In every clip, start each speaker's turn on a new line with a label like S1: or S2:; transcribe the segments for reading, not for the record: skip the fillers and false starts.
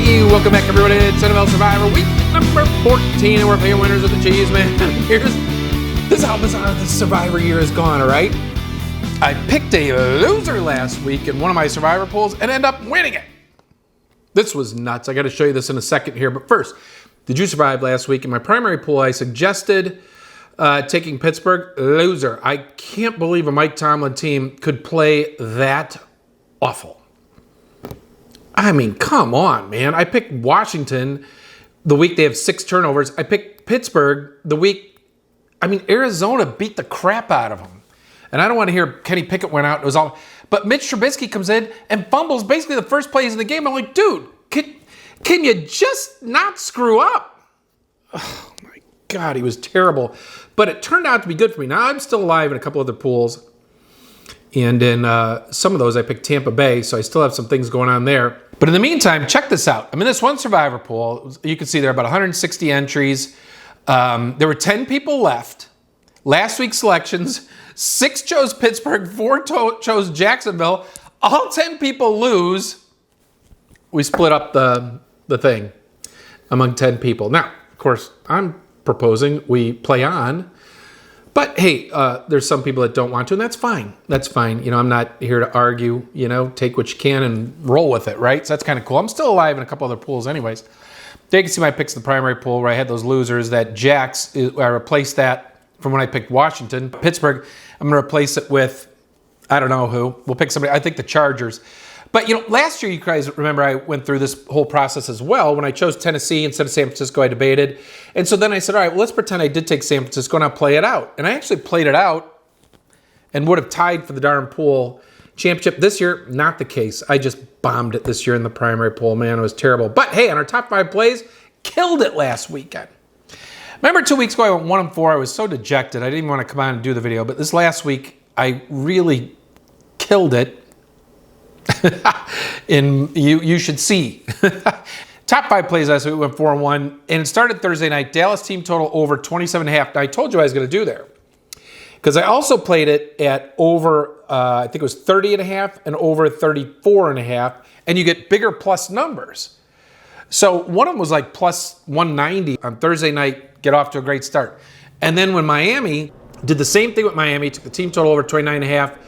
S1: Hey, welcome back everybody. It's NFL Survivor week number 14, and we're playing winners with the Cheezeman. This is how bizarre this Survivor year has gone, all right? I picked a loser last week in one of my Survivor pools and ended up winning it. This was nuts. I got to show you this in a second here, but first, did you survive last week? In my primary pool, I suggested taking Pittsburgh. Loser. I can't believe a Mike Tomlin team could play that awful. I mean, come on, man. I picked Washington the week they have 6 turnovers. I picked Pittsburgh the week, Arizona beat the crap out of them. And I don't want to hear Kenny Pickett went out. It was all, but Mitch Trubisky comes in and fumbles basically the first plays of the game. I'm like, dude, can you just not screw up? Oh my God, he was terrible. But it turned out to be good for me. Now I'm still alive in a couple other pools. And in some of those, I picked Tampa Bay, so I still have some things going on there. But in the meantime, check this out. I'm in this one Survivor pool. You can see there are about 160 entries. There were 10 people left. Last week's selections, 6 chose Pittsburgh, 4 chose Jacksonville. All 10 people lose. We split up the thing among 10 people. Now, of course, I'm proposing we play on. But hey, there's some people that don't want to, and that's fine. That's fine. I'm not here to argue. Take what you can and roll with it, right? So that's kind of cool. I'm still alive in a couple other pools anyways. There you can see my picks in the primary pool where I had those losers. That Jacks, I replaced that from when I picked Washington. Pittsburgh, I'm going to replace it with, I don't know who. We'll pick somebody. I think the Chargers. But, last year, you guys remember I went through this whole process as well. When I chose Tennessee instead of San Francisco, I debated. And so then I said, all right, well, let's pretend I did take San Francisco and I'll play it out. And I actually played it out and would have tied for the darn pool championship. This year, not the case. I just bombed it this year in the primary pool. Man, it was terrible. But, hey, on our top 5 plays, killed it last weekend. Remember 2 weeks ago, I went 1-4. I was so dejected. I didn't even want to come on and do the video. But this last week, I really killed it. And you should see. Top 5 plays last week went 4-1, and it started Thursday night. Dallas team total over 27.5. Now, I told you I was going to do there because I also played it at over, I think it was 30.5 and over 34.5, and you get bigger plus numbers. So one of them was like plus 190 on Thursday night, get off to a great start. And then when Miami did the same thing with Miami, took the team total over 29.5,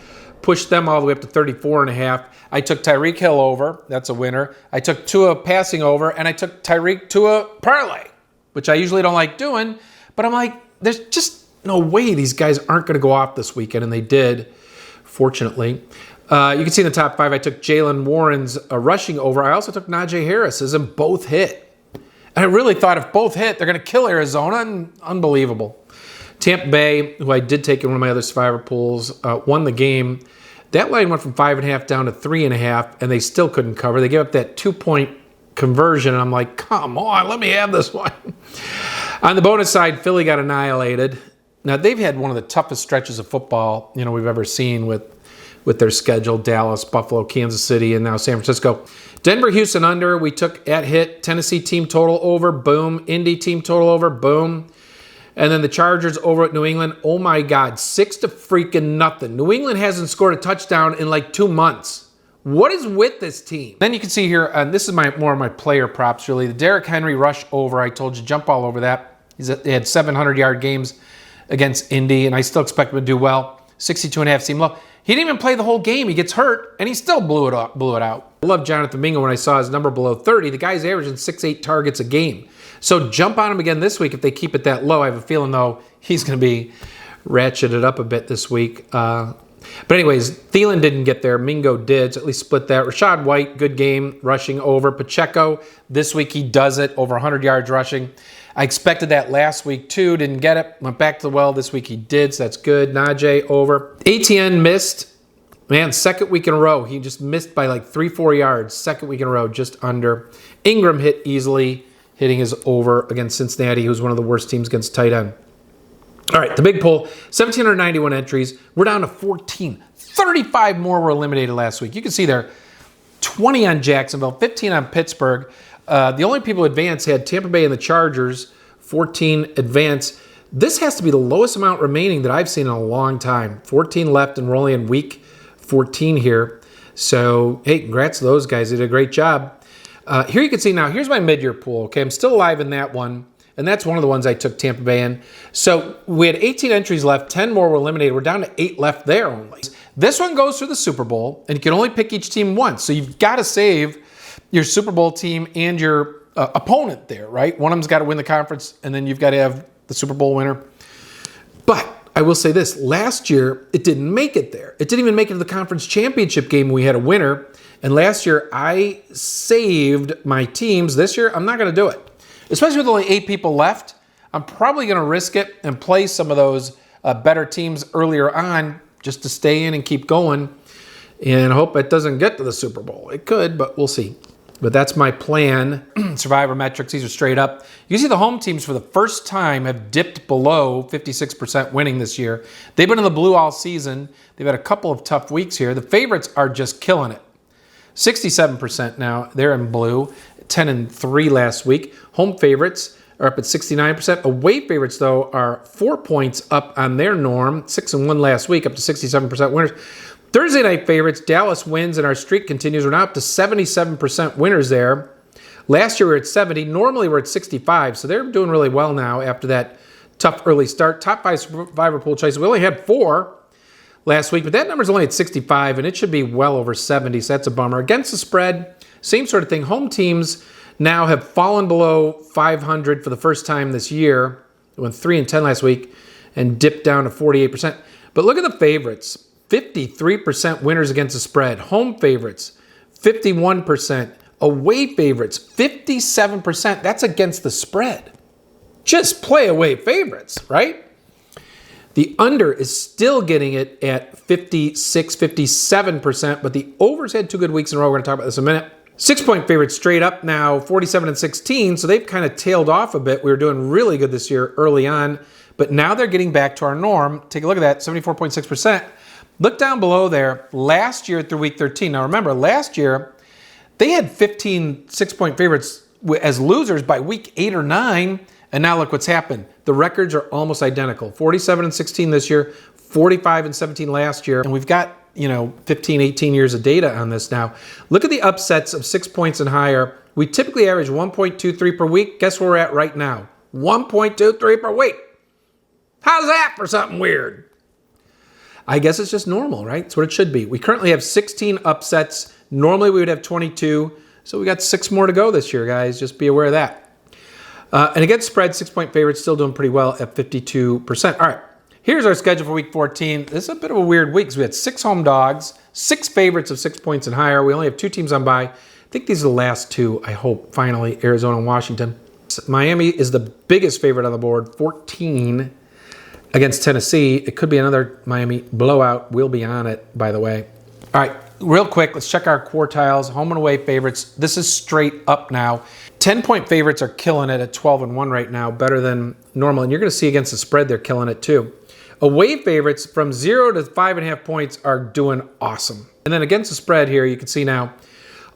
S1: pushed them all the way up to 34.5. I took Tyreek Hill over. That's a winner. I took Tua passing over, and I took Tyreek Tua parlay, which I usually don't like doing. But I'm like, there's just no way these guys aren't going to go off this weekend, and they did, fortunately. You can see in the top 5, I took Jalen Warren's rushing over. I also took Najee Harris's, and both hit. And I really thought if both hit, they're going to kill Arizona, and unbelievable. Tampa Bay, who I did take in one of my other Survivor pools, won the game. That line went from 5.5 down to 3.5, and they still couldn't cover. They gave up that 2-point conversion, and I'm like, come on, let me have this one. On the bonus side, Philly got annihilated. Now, they've had one of the toughest stretches of football, we've ever seen with their schedule. Dallas, Buffalo, Kansas City, and now San Francisco. Denver, Houston under. We took at hit. Tennessee team total over. Boom. Indy team total over. Boom. And then the Chargers over at New England. Oh my God, 6-0. New England hasn't scored a touchdown in like 2 months. What is with this team? Then you can see here, and this is more of my player props really. The Derrick Henry rush over. I told you, jump all over that. They had 700-yard games against Indy, and I still expect him to do well. 62.5 seem low. He didn't even play the whole game. He gets hurt, and he still blew it out. I love Jonathan Mingo when I saw his number below 30. The guy's averaging 6-8 targets a game. So jump on him again this week if they keep it that low. I have a feeling, though, he's going to be ratcheted up a bit this week. But anyways, Thielen didn't get there. Mingo did, so at least split that. Rashad White, good game, rushing over. Pacheco, this week he does it, over 100 yards rushing. I expected that last week, too. Didn't get it. Went back to the well. This week he did, so that's good. Najee, over. ATN missed. Man, second week in a row. He just missed by like 3-4 yards. Second week in a row, just under. Ingram hit easily, hitting his over against Cincinnati, who's one of the worst teams against tight end. All right, the big poll, 1,791 entries. We're down to 14. 35 more were eliminated last week. You can see there, 20 on Jacksonville, 15 on Pittsburgh. The only people advanced had Tampa Bay and the Chargers, 14 advance. This has to be the lowest amount remaining that I've seen in a long time. 14 left, and we're only in week 14 here. So, hey, congrats to those guys. They did a great job. Here you can see now, here's my mid-year pool. Okay, I'm still alive in that one. And that's one of the ones I took Tampa Bay in. So we had 18 entries left. 10 more were eliminated. We're down to 8 left there only. This one goes through the Super Bowl, and you can only pick each team once. So you've got to save your Super Bowl team and your opponent there, right? One of them's got to win the conference, and then you've got to have the Super Bowl winner. But I will say this. Last year, it didn't make it there. It didn't even make it to the conference championship game. We had a winner. And last year, I saved my teams. This year, I'm not going to do it. Especially with only 8 people left, I'm probably going to risk it and play some of those better teams earlier on just to stay in and keep going. And I hope it doesn't get to the Super Bowl. It could, but we'll see. But that's my plan. Survivor metrics, these are straight up. You can see the home teams for the first time have dipped below 56% winning this year. They've been in the blue all season. They've had a couple of tough weeks here. The favorites are just killing it. 67% now, they're in blue. 10-3 last week. Home favorites are up at 69%. Away favorites, though, are 4 points up on their norm. 6-1 last week, up to 67% winners. Thursday night favorites, Dallas wins, and our streak continues. We're now up to 77% winners there. Last year we were at 70. Normally we're at 65, so they're doing really well now after that tough early start. Top 5 Survivor pool choices. We only had 4 last week, but that number's only at 65, and it should be well over 70, so that's a bummer. Against the spread, same sort of thing. Home teams now have fallen below 500 for the first time this year. They went 3-10 last week and dipped down to 48%. But look at the favorites. 53% winners against the spread. Home favorites, 51%. Away favorites, 57%. That's against the spread. Just play away favorites, right? The under is still getting it at 56, 57%, but the overs had 2 good weeks in a row. We're going to talk about this in a minute. 6-point favorites straight up now, 47-16, so they've kind of tailed off a bit. We were doing really good this year early on, but now they're getting back to our norm. Take a look at that, 74.6%. Look down below there, last year through week 13. Now remember, last year, they had 15 6-point favorites as losers by week 8 or 9, and now look what's happened. The records are almost identical. 47-16 this year, 45-17 last year, and we've got 15, 18 years of data on this now. Look at the upsets of 6 points and higher. We typically average 1.23 per week. Guess where we're at right now? 1.23 per week. How's that for something weird? I guess it's just normal, right? It's what it should be. We currently have 16 upsets. Normally we would have 22. So we got 6 more to go this year, guys. Just be aware of that. And against spread, 6-point favorites still doing pretty well at 52%. All right. Here's our schedule for week 14. This is a bit of a weird week because we had 6 home dogs, 6 favorites of 6 points and higher. We only have 2 teams on bye. I think these are the last 2, I hope, finally, Arizona and Washington. Miami is the biggest favorite on the board, 14 against Tennessee. It could be another Miami blowout. We'll be on it, by the way. All right, real quick, let's check our quartiles. Home and away favorites. This is straight up now. 10-point favorites are killing it at 12-1 right now, better than normal. And you're going to see against the spread, they're killing it too. Away favorites from 0 to 5.5 points are doing awesome. And then against the spread here, you can see now,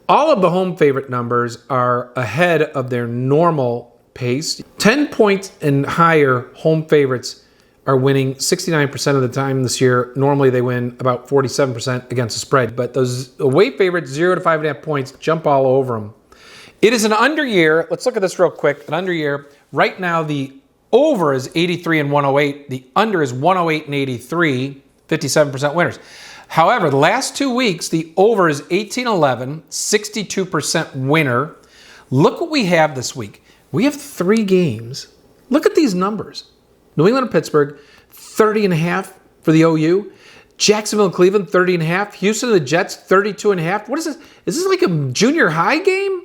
S1: all of the home favorite numbers are ahead of their normal pace. 10 points and higher home favorites are winning 69% of the time this year. Normally they win about 47% against the spread. But those away favorites, 0 to 5.5 points, jump all over them. It is an under year. Let's look at this real quick. An under year. Right now, the over is 83 and 108. The under is 108 and 83, 57% winners. However, the last 2 weeks, the over is 18-11, 62% winner. Look what we have this week. We have 3 games. Look at these numbers. New England and Pittsburgh, 30.5 for the OU. Jacksonville and Cleveland, 30.5. Houston and the Jets, 32.5. What is this? Is this like a junior high game?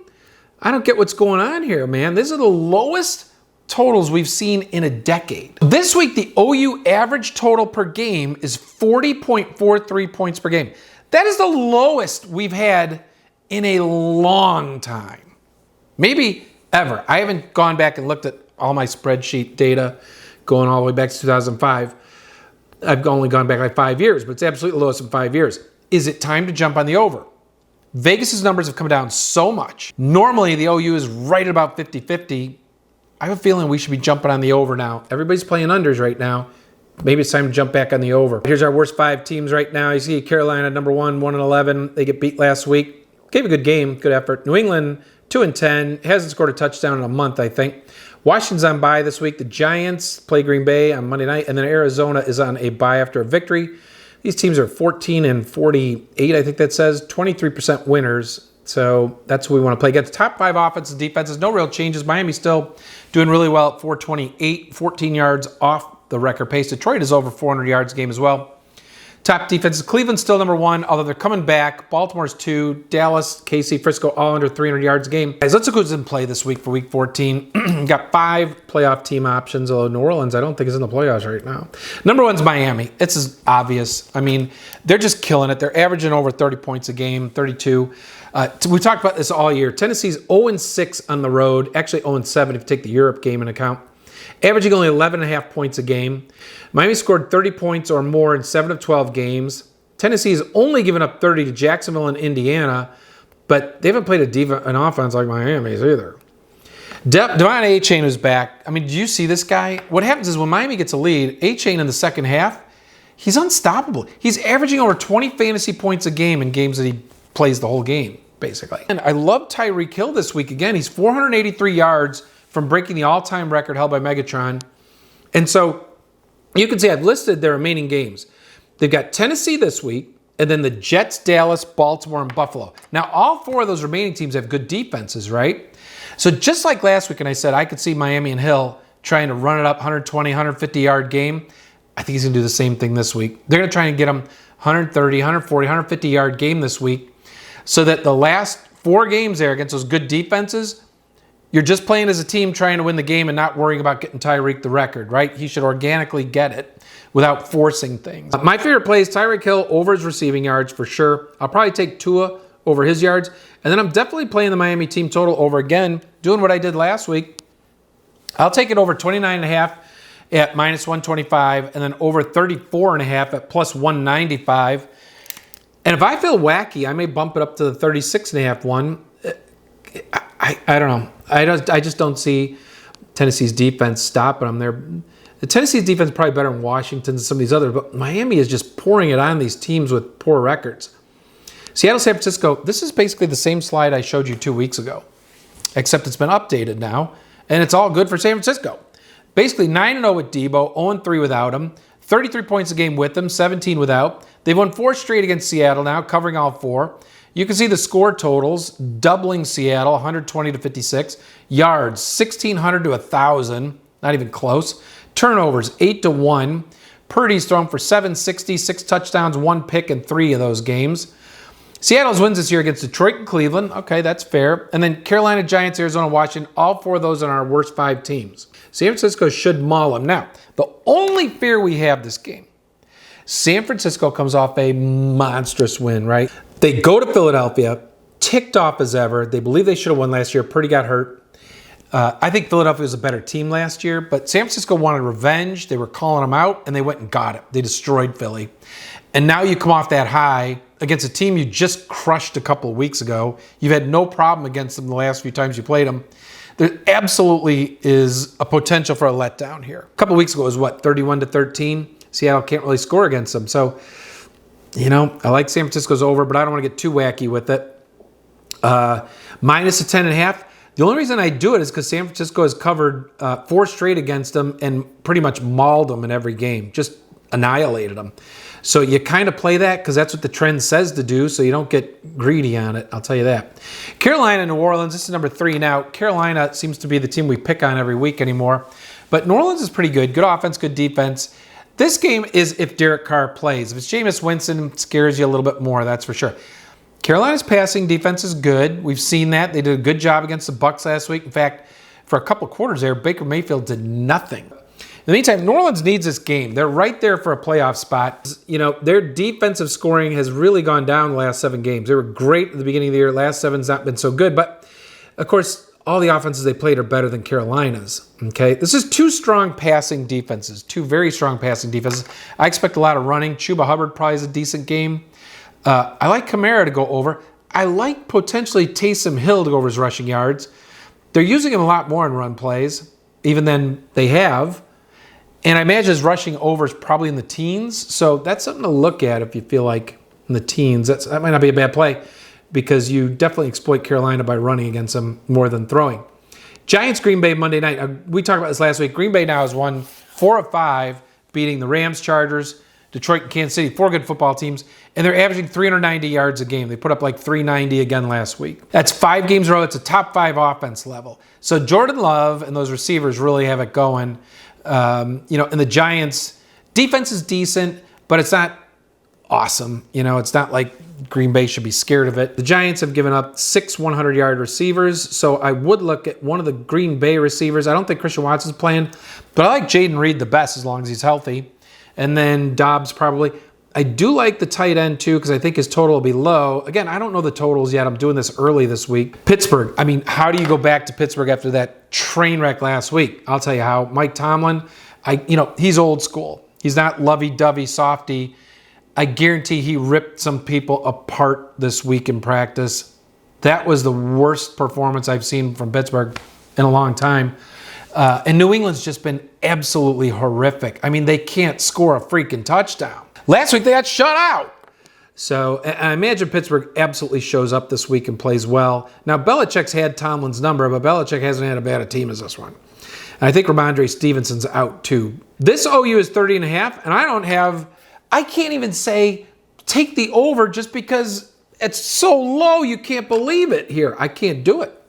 S1: I don't get what's going on here, man. These are the lowest totals we've seen in a decade. This week, the OU average total per game is 40.43 points per game. That is the lowest we've had in a long time. Maybe ever. I haven't gone back and looked at all my spreadsheet data going all the way back to 2005. I've only gone back like 5 years, but it's absolutely the lowest in 5 years. Is it time to jump on the over? Vegas's numbers have come down so much. Normally, the OU is right at about 50-50. I have a feeling we should be jumping on the over now. Everybody's playing unders right now. Maybe it's time to jump back on the over. Here's our worst 5 teams right now. You see Carolina, number 1, 1-11. They get beat last week. gave a good game, good effort. New England, 2-10, hasn't scored a touchdown in a month, I think. Washington's on bye this week. The Giants play Green Bay on Monday night, and then Arizona is on a bye after a victory. These teams are 14-48, I think that says, 23% winners. So that's who we want to play against. Top 5 offenses and defenses, no real changes. Miami's still doing really well at 428, 14 yards off the record pace. Detroit is over 400 yards a game as well. Top defenses, Cleveland's still number 1, although they're coming back. Baltimore's 2, Dallas, KC, Frisco, all under 300 yards a game. Guys, let's look who's in play this week for Week 14. Got 5 playoff team options, although New Orleans, I don't think is in the playoffs right now. Number 1's Miami. It's as obvious. I mean, they're just killing it. They're averaging over 30 points a game, 32. We talked about this all year. Tennessee's 0-6 on the road, actually 0-7 if you take the Europe game into account. Averaging only 11.5 points a game. Miami scored 30 points or more in 7 of 12 games. Tennessee has only given up 30 to Jacksonville and Indiana, but they haven't played an offense like Miami's either. Devon A-Chain is back. I mean, did you see this guy? What happens is when Miami gets a lead, A-Chain in the second half, he's unstoppable. He's averaging over 20 fantasy points a game in games that he plays the whole game, basically. And I love Tyreek Hill this week. Again, he's 483 yards from breaking the all-time record held by Megatron. And so you can see I've listed their remaining games. They've got Tennessee this week, and then the Jets, Dallas, Baltimore, and Buffalo. Now, all 4 of those remaining teams have good defenses, right? So just like last week, and I said I could see Miami and Hill trying to run it up 120, 150-yard game, I think he's going to do the same thing this week. They're going to try and get him 130, 140, 150-yard game this week so that the last 4 games there against those good defenses, you're just playing as a team trying to win the game and not worrying about getting Tyreek the record, right? He should organically get it without forcing things. My favorite play is Tyreek Hill over his receiving yards for sure. I'll probably take Tua over his yards. And then I'm definitely playing the Miami team total over again, doing what I did last week. I'll take it over 29.5 at minus 125 and then over 34.5 at plus 195. And if I feel wacky, I may bump it up to the 36.5 one. I don't know. I just don't see Tennessee's defense stopping them. The Tennessee's defense is probably better than Washington's and some of these others, but Miami is just pouring it on these teams with poor records. Seattle, San Francisco, this is basically the same slide I showed you 2 weeks ago, except it's been updated now, and it's all good for San Francisco. Basically 9-0 with Debo, 0-3 without him, 33 points a game with him, 17 without. They've won 4 straight against Seattle now, covering all 4. You can see the score totals, doubling Seattle, 120 to 56. Yards, 1,600 to 1,000, not even close. Turnovers, 8 to 1. Purdy's thrown for 760, 6 touchdowns, 1 pick in 3 of those games. Seattle's wins this year against Detroit and Cleveland. Okay, that's fair. And then Carolina, Giants, Arizona, Washington, all 4 of those on our worst 5 teams. San Francisco should maul them. Now, the only fear we have this game, San Francisco comes off a monstrous win, right? They go to Philadelphia, ticked off as ever. They believe they should have won last year. Purdy got hurt. I think Philadelphia was a better team last year, but San Francisco wanted revenge. They were calling them out, and they went and got it. They destroyed Philly. And now you come off that high against a team you just crushed a couple of weeks ago. You've had no problem against them the last few times you played them. There absolutely is a potential for a letdown here. A couple of weeks ago it was, 31 to 13? Seattle can't really score against them. So, I like San Francisco's over, but I don't want to get too wacky with it. Minus a 10.5. The only reason I do it is because San Francisco has covered 4 straight against them and pretty much mauled them in every game, just annihilated them. So you kind of play that because that's what the trend says to do, so you don't get greedy on it, I'll tell you that. Carolina, New Orleans, this is number 3 now. Carolina seems to be the team we pick on every week anymore. But New Orleans is pretty good. Good offense, good defense. This game is if Derek Carr plays. If it's Jameis Winston, it scares you a little bit more, that's for sure. Carolina's passing defense is good. We've seen that. They did a good job against the Bucs last week. In fact, for a couple quarters there, Baker Mayfield did nothing. In the meantime, New Orleans needs this game. They're right there for a playoff spot. Their defensive scoring has really gone down the last 7 games. They were great at the beginning of the year. Last 7's not been so good. But, of course, all the offenses they played are better than Carolina's. Okay, this is 2 strong passing defenses, 2 very strong passing defenses. I expect a lot of running. Chuba Hubbard probably is a decent game. I like Kamara to go over. I like potentially Taysom Hill to go over his rushing yards. They're using him a lot more in run plays, even than they have. And I imagine his rushing over is probably in the teens. So that's something to look at if you feel like in the teens. That might not be a bad play. because you definitely exploit Carolina by running against them more than throwing. Giants, Green Bay, Monday night. We talked about this last week. Green Bay now has won 4 of 5, beating the Rams, Chargers, Detroit, and Kansas City, 4 good football teams, and they're averaging 390 yards a game. They put up like 390 again last week. That's 5 games in a row. It's a top 5 offense level. So Jordan Love and those receivers really have it going. And the Giants' defense is decent, but it's not awesome. It's not like Green Bay should be scared of it. The Giants have given up 6 100-yard receivers, so I would look at one of the Green Bay receivers. I don't think Christian Watson's playing, but I like Jaden Reed the best as long as he's healthy. And then Dobbs probably. I do like the tight end too because I think his total will be low. Again, I don't know the totals yet. I'm doing this early this week. Pittsburgh. How do you go back to Pittsburgh after that train wreck last week? I'll tell you how. Mike Tomlin, he's old school. He's not lovey-dovey, softy. I guarantee he ripped some people apart this week in practice. That was the worst performance I've seen from Pittsburgh in a long time. And New England's just been absolutely horrific. They can't score a freaking touchdown. Last week they got shut out. So I imagine Pittsburgh absolutely shows up this week and plays well. Now, Belichick's had Tomlin's number, but Belichick hasn't had as bad a team as this one. And I think Ramondre Stevenson's out too. This OU is 30.5, and I can't even say take the over just because it's so low you can't believe it here. I can't do it.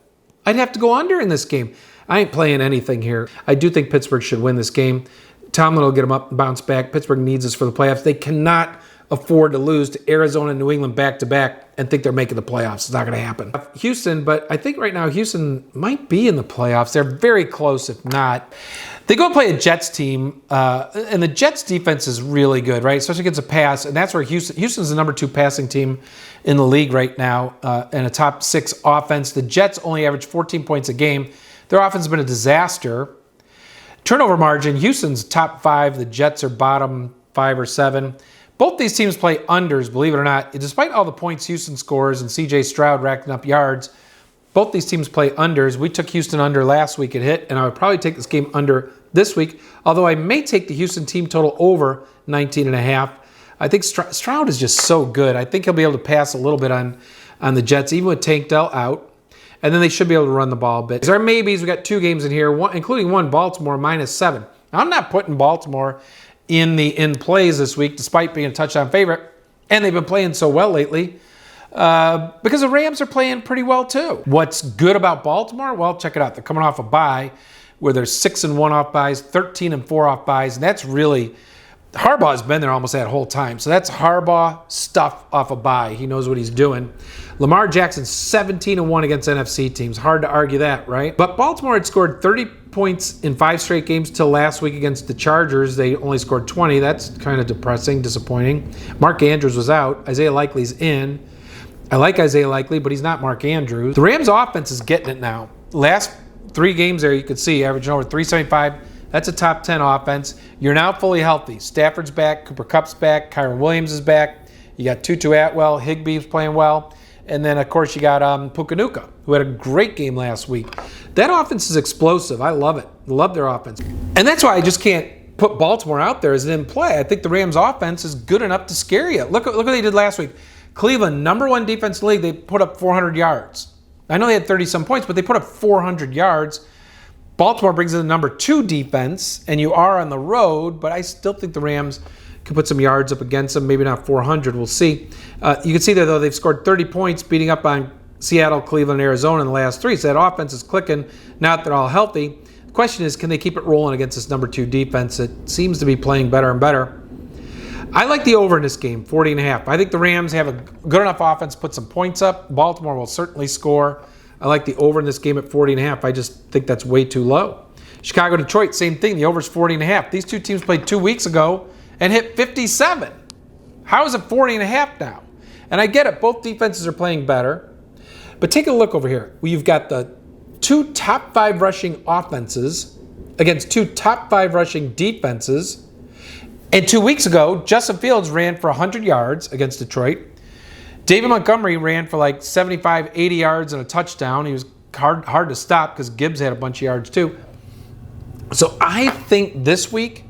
S1: I'd have to go under in this game. I ain't playing anything here. I do think Pittsburgh should win this game. Tomlin will get them up and bounce back. Pittsburgh needs this for the playoffs. They cannot afford to lose to Arizona and New England back-to-back and think they're making the playoffs. It's not going to happen. Houston, but I think right now Houston might be in the playoffs. They're very close, if not. They go play a Jets team, and the Jets defense is really good, right? Especially against a pass, and that's where Houston's the number 2 passing team in the league right now, and a top 6 offense. The Jets only average 14 points a game. Their offense has been a disaster. Turnover margin, Houston's top 5. The Jets are bottom 5 or 7. Both these teams play unders, believe it or not. Despite all the points Houston scores and C.J. Stroud racking up yards, both these teams play unders. We took Houston under last week. It hit, and I would probably take this game under this week, although I may take the Houston team total over 19.5. I think Stroud is just so good. I think he'll be able to pass a little bit on the Jets, even with Tank Dell out. And then they should be able to run the ball a bit. There are maybes. We got 2 games in here, including one Baltimore -7. I'm not putting Baltimore in plays this week, despite being a touchdown favorite. And they've been playing so well lately because the Rams are playing pretty well too. What's good about Baltimore? Well, check it out. They're coming off a bye where they're 6-1 off byes, 13-4 off byes, and that's really Harbaugh's been there almost that whole time. So that's Harbaugh stuff off a bye. He knows what he's doing. Lamar Jackson 17-1 against NFC teams. Hard to argue that, right? But Baltimore had scored 30 points in 5 straight games till last week against the Chargers. They only scored 20. That's kind of depressing, disappointing. Mark Andrews was out. Isaiah Likely's in. I like Isaiah Likely, but he's not Mark Andrews. The Rams offense is getting it now. Last 3 games there, you could see averaging over 375. That's a top 10 offense. You're now fully healthy. Stafford's back. Cooper Kupp's back. Kyron Williams is back. You got Tutu Atwell. Higbee's playing well. And then, of course, you got Pukanuka, who had a great game last week. That offense is explosive. I love it. Love their offense. And that's why I just can't put Baltimore out there as an in play. I think the Rams offense is good enough to scare you. Look what they did last week. Cleveland, number 1 defense in the league, they put up 400 yards. I know they had 30-some points, but they put up 400 yards. Baltimore brings in the number 2 defense, and you are on the road, but I still think the Rams can put some yards up against them, maybe not 400, we'll see. You can see there, though, they've scored 30 points, beating up on Seattle, Cleveland, and Arizona in the last 3, so that offense is clicking now that they're all healthy. The question is, can they keep it rolling against this number 2 defense? It seems to be playing better and better. I like the over in this game, 40.5. I think the Rams have a good enough offense to put some points up. Baltimore will certainly score. I like the over in this game at 40.5. I just think that's way too low. Chicago, Detroit, same thing. The over's 40.5. These 2 teams played 2 weeks ago and hit 57. How is it 40.5 now? And I get it. Both defenses are playing better. But take a look over here. You've got the 2 top 5 rushing offenses against 2 top 5 rushing defenses. And 2 weeks ago, Justin Fields ran for 100 yards against Detroit. David Montgomery ran for like 75, 80 yards and a touchdown. He was hard to stop because Gibbs had a bunch of yards too. So I think this week,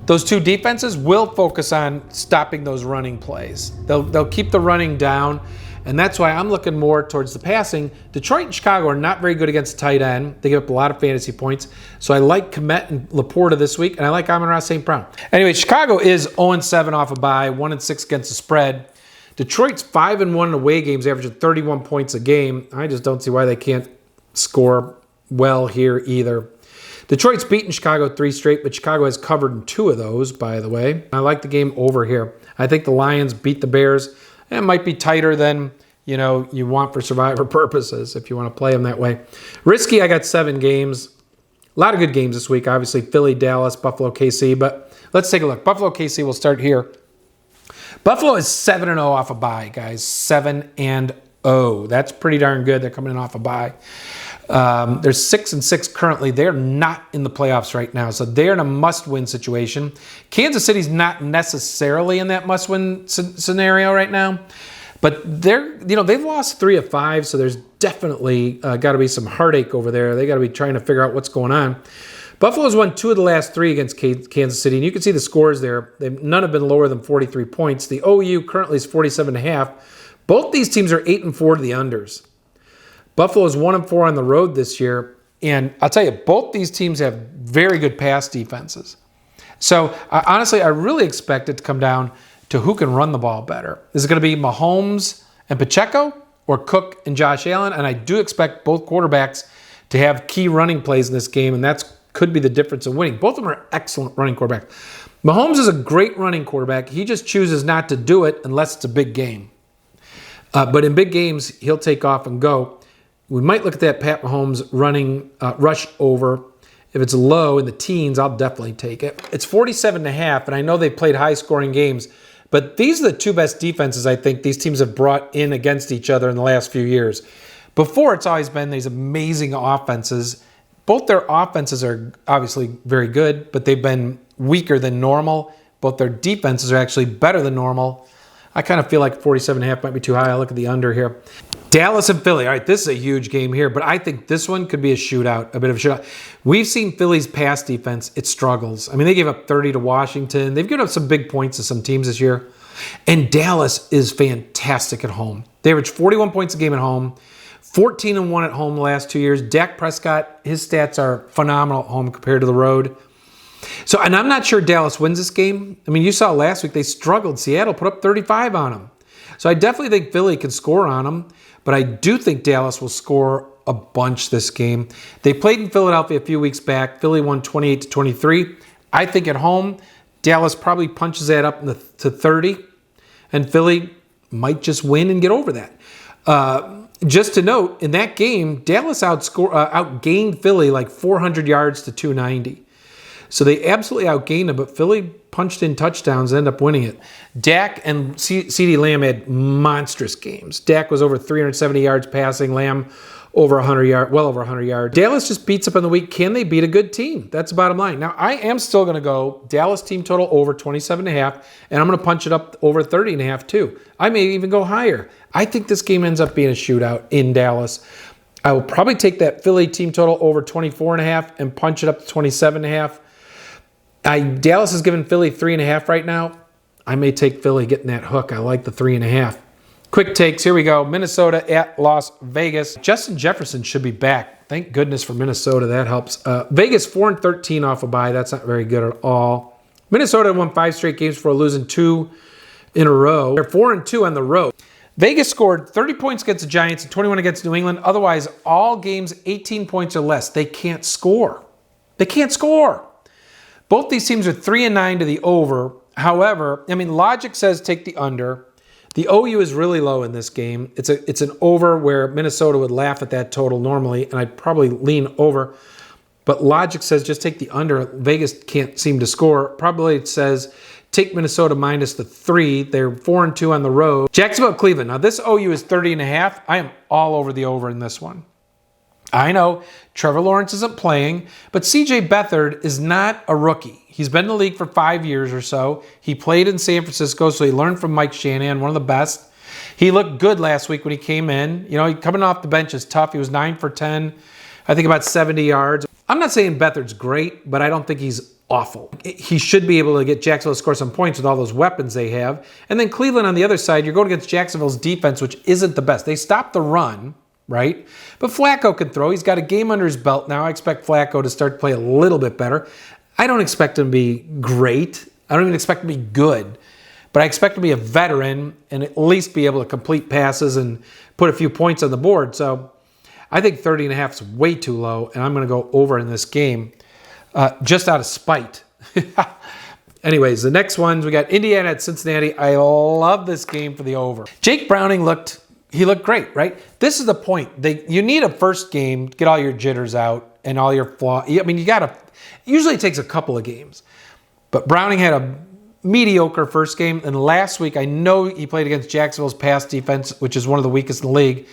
S1: those 2 defenses will focus on stopping those running plays. They'll keep the running down. and that's why I'm looking more towards the passing. Detroit and Chicago are not very good against tight end. They give up a lot of fantasy points. So I like Kmet and Laporta this week, and I like Amon-Ra St. Brown. Anyway, Chicago is 0-7 off a bye, 1-6 against the spread. Detroit's 5-1 in away games, averaging 31 points a game. I just don't see why they can't score well here either. Detroit's beaten Chicago 3 straight, but Chicago has covered in 2 of those, by the way. I like the game over here. I think the Lions beat the Bears. It might be tighter than you want for survivor purposes if you want to play them that way. Risky, I got 7 games. A lot of good games this week. Obviously, Philly, Dallas, Buffalo, KC. But let's take a look. Buffalo, KC, we'll start here. Buffalo is 7-0 off a bye, guys. 7-0. That's pretty darn good. They're coming in off a bye. They're 6-6 currently. They're not in the playoffs right now, so they're in a must-win situation. Kansas City's not necessarily in that must-win scenario right now, but they've lost 3 of 5, so there's definitely got to be some heartache over there. They got to be trying to figure out what's going on. Buffalo's won 2 of the last 3 against Kansas City, and you can see the scores there. None have been lower than 43 points. The OU currently is 47.5. Both these teams are 8-4 to the unders. Buffalo is 1-4 on the road this year, and I'll tell you, both these teams have very good pass defenses. So honestly, I really expect it to come down to who can run the ball better. Is it going to be Mahomes and Pacheco or Cook and Josh Allen? And I do expect both quarterbacks to have key running plays in this game, and that could be the difference in winning. Both of them are excellent running quarterbacks. Mahomes is a great running quarterback. He just chooses not to do it unless it's a big game. But in big games, he'll take off and go. We might look at that Pat Mahomes running rush over. If it's low in the teens, I'll definitely take it. It's 47.5, and I know they played high-scoring games, but these are the 2 best defenses I think these teams have brought in against each other in the last few years. Before, it's always been these amazing offenses. Both their offenses are obviously very good, but they've been weaker than normal. Both their defenses are actually better than normal. I kind of feel like 47.5 might be too high. I'll look at the under here. Dallas and Philly. All right, this is a huge game here, but I think this one could be a shootout, a bit of a shootout. We've seen Philly's pass defense. It struggles. I mean, they gave up 30 to Washington. They've given up some big points to some teams this year. And Dallas is fantastic at home. They average 41 points a game at home, 14-1 at home the last 2 years. Dak Prescott, his stats are phenomenal at home compared to the road. So, and I'm not sure Dallas wins this game. I mean, you saw last week they struggled. Seattle put up 35 on them. So I definitely think Philly can score on them, but I do think Dallas will score a bunch this game. They played in Philadelphia a few weeks back. Philly won 28-23. I think at home, Dallas probably punches that up to 30, and Philly might just win and get over that. Just to note, in that game, Dallas outgained Philly like 400 yards to 290. So they absolutely outgained them, but Philly punched in touchdowns and ended up winning it. Dak and CeeDee Lamb had monstrous games. Dak was over 370 yards passing, Lamb over 100 yards, well over 100 yards. Dallas just beats up in the week. Can they beat a good team? That's the bottom line. Now, I am still going to go Dallas team total over 27.5, and I'm going to punch it up over 30.5 too. I may even go higher. I think this game ends up being a shootout in Dallas. I will probably take that Philly team total over 24.5 and punch it up to 27.5. Dallas is giving Philly 3.5 right now. I may take Philly getting that hook. I like the 3.5. Quick takes. Here we go. Minnesota at Las Vegas. Justin Jefferson should be back. Thank goodness for Minnesota. That helps. Vegas 4-13 off a bye. That's not very good at all. Minnesota won 5 straight games before losing 2 in a row. They're 4-2 on the road. Vegas scored 30 points against the Giants and 21 against New England. Otherwise, all games 18 points or less. They can't score. They can't score. Both these teams are 3-9 to the over. However, I mean, logic says take the under. The OU is really low in this game. It's an over where Minnesota would laugh at that total normally, and I'd probably lean over. But logic says just take the under. Vegas can't seem to score. Probably it says take Minnesota minus the 3. They're 4-2 on the road. Jacksonville, Cleveland. Now this OU is 30.5. I am all over the over in this one. I know Trevor Lawrence isn't playing, but C.J. Beathard is not a rookie. He's been in the league for 5 years or so. He played in San Francisco, so he learned from Mike Shanahan, one of the best. He looked good last week when he came in. You know, coming off the bench is tough. He was 9 for 10, I think about 70 yards. I'm not saying Beathard's great, but I don't think he's awful. He should be able to get Jacksonville to score some points with all those weapons they have. And then Cleveland on the other side, you're going against Jacksonville's defense, which isn't the best. They stopped the run, right? But Flacco can throw. He's got a game under his belt now. I expect Flacco to start to play a little bit better. I don't expect him to be great. I don't even expect him to be good. But I expect him to be a veteran and at least be able to complete passes and put a few points on the board. So I think 30.5 is way too low, and I'm going to go over in this game just out of spite. Anyways, the next ones, we got Indiana at Cincinnati. I love this game for the over. Jake Browning looked great, right? This is the point. You need a first game to get all your jitters out and all your flaws. I mean, usually it takes a couple of games. But Browning had a mediocre first game, and last week I know he played against Jacksonville's pass defense, which is one of the weakest in the league,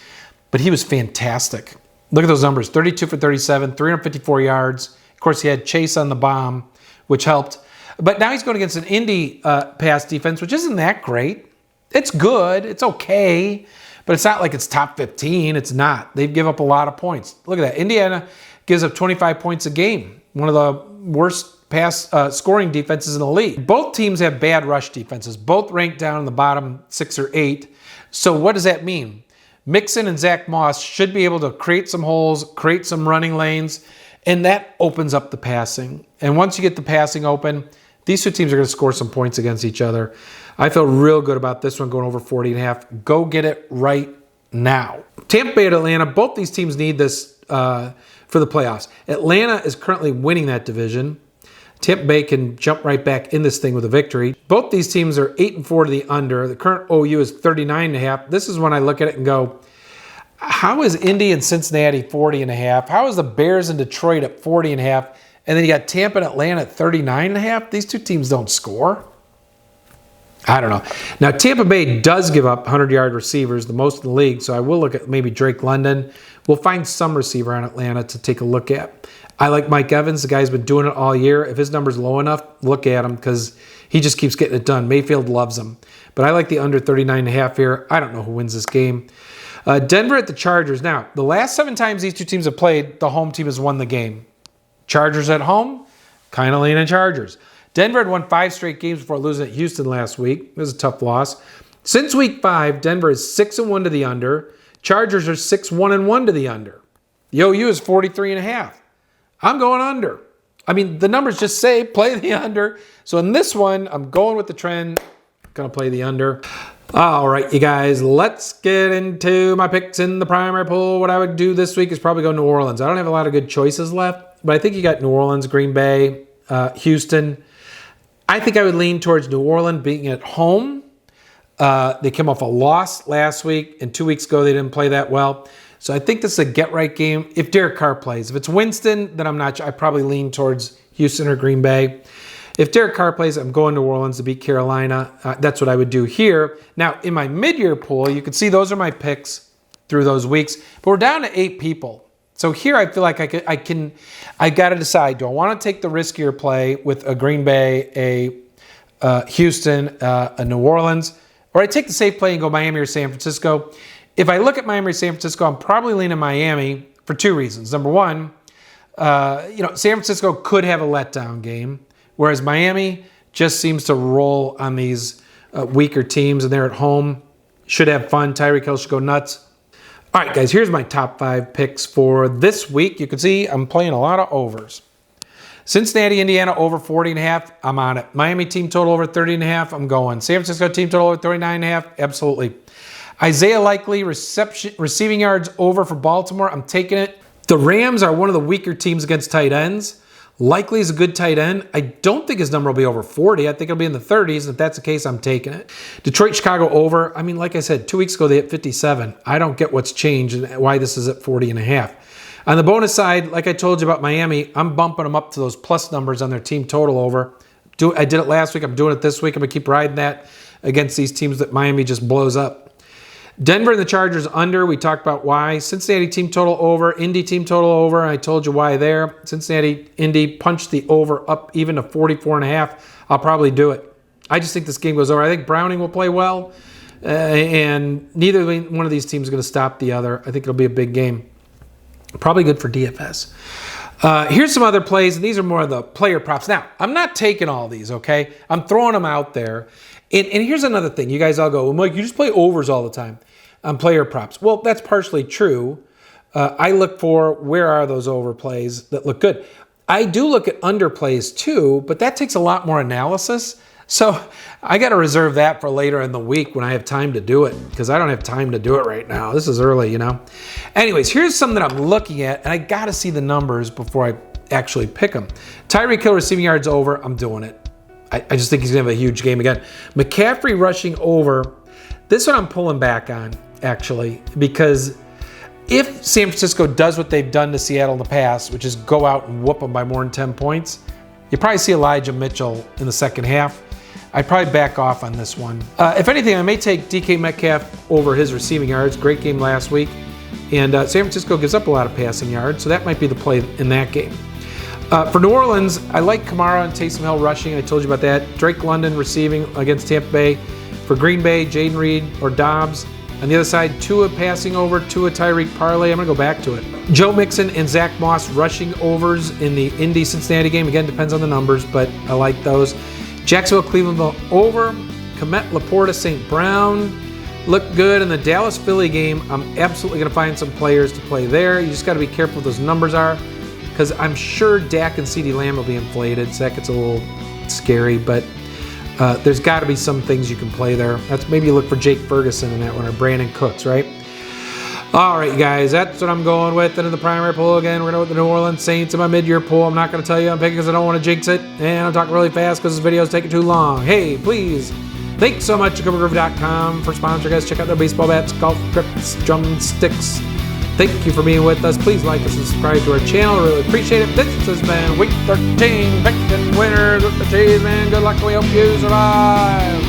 S1: but he was fantastic. Look at those numbers: 32 for 37, 354 yards. Of course, he had Chase on the bomb, which helped. But now he's going against an Indy pass defense, which isn't that great. It's good. It's okay. But it's not like it's top 15. It's not. They give up a lot of points. Look at that. Indiana gives up 25 points a game. One of the worst pass scoring defenses in the league. Both teams have bad rush defenses. Both ranked down in the bottom 6 or 8. So what does that mean? Mixon and Zach Moss should be able to create some holes, create some running lanes, and that opens up the passing. And once you get the passing open, these two teams are going to score some points against each other. I feel real good about this one going over 40.5. Go get it right now. Tampa Bay and Atlanta, both these teams need this for the playoffs. Atlanta is currently winning that division. Tampa Bay can jump right back in this thing with a victory. Both these teams are 8-4 to the under. The current OU is 39.5. This is when I look at it and go, how is Indy and Cincinnati 40.5? How is the Bears in Detroit at 40.5? And then you got Tampa and Atlanta at 39.5. These two teams don't score. I don't know. Now, Tampa Bay does give up 100-yard receivers, the most in the league, so I will look at maybe Drake London. We'll find some receiver on Atlanta to take a look at. I like Mike Evans. The guy's been doing it all year. If his number's low enough, look at him because he just keeps getting it done. Mayfield loves him. But I like the under 39.5 here. I don't know who wins this game. Denver at the Chargers. Now, the last 7 times these two teams have played, the home team has won the game. Chargers at home, kind of leaning Chargers. Denver had won 5 straight games before losing at Houston last week. It was a tough loss. Since week 5, Denver is 6-1 to the under. Chargers are 6-1-1 to the under. The OU is 43.5. I'm going under. I mean, the numbers just say play the under. So in this one, I'm going with the trend. Going to play the under. All right, you guys, let's get into my picks in the primary pool. What I would do this week is probably go New Orleans. I don't have a lot of good choices left, but I think you got New Orleans, Green Bay, Houston. I think I would lean towards New Orleans being at home. They came off a loss last week, and 2 weeks ago they didn't play that well. So I think this is a get-right game if Derek Carr plays. If it's Winston, then I'm not sure. I probably lean towards Houston or Green Bay. If Derek Carr plays, I'm going to New Orleans to beat Carolina. That's what I would do here. Now, in my mid-year pool, you can see those are my picks through those weeks. But we're down to 8 people. So here I feel like I got to decide, do I want to take the riskier play with a Green Bay, a Houston, a New Orleans, or I take the safe play and go Miami or San Francisco? If I look at Miami or San Francisco, I'm probably leaning Miami for 2 reasons. Number one, San Francisco could have a letdown game, whereas Miami just seems to roll on these weaker teams, and they're at home. Should have fun. Tyreek Hill should go nuts. All right, guys, here's my top 5 picks for this week. You can see I'm playing a lot of overs. Cincinnati, Indiana, over 40.5. I'm on it. Miami team total over 30.5. I'm going. San Francisco team total over 39.5. Absolutely. Isaiah Likely, receiving yards over for Baltimore. I'm taking it. The Rams are one of the weaker teams against tight ends. Likely is a good tight end. I don't think his number will be over 40. I think it'll be in the 30s. And if that's the case, I'm taking it. Detroit, Chicago over. I mean, like I said, 2 weeks ago, they hit 57. I don't get what's changed and why this is at 40.5. On the bonus side, like I told you about Miami, I'm bumping them up to those plus numbers on their team total over. I did it last week. I'm doing it this week. I'm going to keep riding that against these teams that Miami just blows up. Denver and the Chargers under. We talked about why. Cincinnati team total over. Indy team total over. I told you why there. Cincinnati, Indy punched the over up even to 44.5. I'll probably do it. I just think this game goes over. I think Browning will play well, and neither one of these teams is going to stop the other. I think it'll be a big game. Probably good for DFS. Here's some other plays, and these are more of the player props. Now, I'm not taking all these, okay? I'm throwing them out there. And here's another thing. You guys all go, well, Mike, you just play overs all the time on player props. Well, that's partially true. I look for where are those over plays that look good. I do look at under plays too, but that takes a lot more analysis. So I got to reserve that for later in the week when I have time to do it, because I don't have time to do it right now. This is early, you know. Anyways, here's something that I'm looking at, and I got to see the numbers before I actually pick them. Tyreek Hill receiving yards over, I'm doing it. I just think he's going to have a huge game again. McCaffrey rushing over, this one I'm pulling back on, actually, because if San Francisco does what they've done to Seattle in the past, which is go out and whoop them by more than 10 points, you probably see Elijah Mitchell in the second half. I'd probably back off on this one. If anything, I may take DK Metcalf over his receiving yards. Great game last week. And San Francisco gives up a lot of passing yards, so that might be the play in that game. For New Orleans, I like Kamara and Taysom Hill rushing. I told you about that. Drake London receiving against Tampa Bay. For Green Bay, Jaden Reed or Dobbs. On the other side, Tua passing over, Tua Tyreek parlay. I'm going to go back to it. Joe Mixon and Zach Moss rushing overs in the Indy-Cincinnati game. Again, depends on the numbers, but I like those. Jacksonville, Cleveland over. Komet, Laporta, St. Brown look good. In the Dallas-Philly game, I'm absolutely going to find some players to play there. You just got to be careful what those numbers are, because I'm sure Dak and CeeDee Lamb will be inflated, so that gets a little scary, but there's got to be some things you can play there. That's maybe you look for Jake Ferguson in that one, or Brandon Cooks, right? All right, guys, that's what I'm going with. And in the primary pool again, we're going with the New Orleans Saints in my mid-year pool. I'm not going to tell you I'm picking because I don't want to jinx it, and I'm talking really fast because this video is taking too long. Hey, please, thanks so much to CoverGroove.com for sponsoring us. Check out their baseball bats, golf grips, drumsticks. Thank you for being with us. Please like us and subscribe to our channel. Really appreciate it. This has been Week 13 Pick and Winners with the Cheezeman. Good luck. We hope you survive.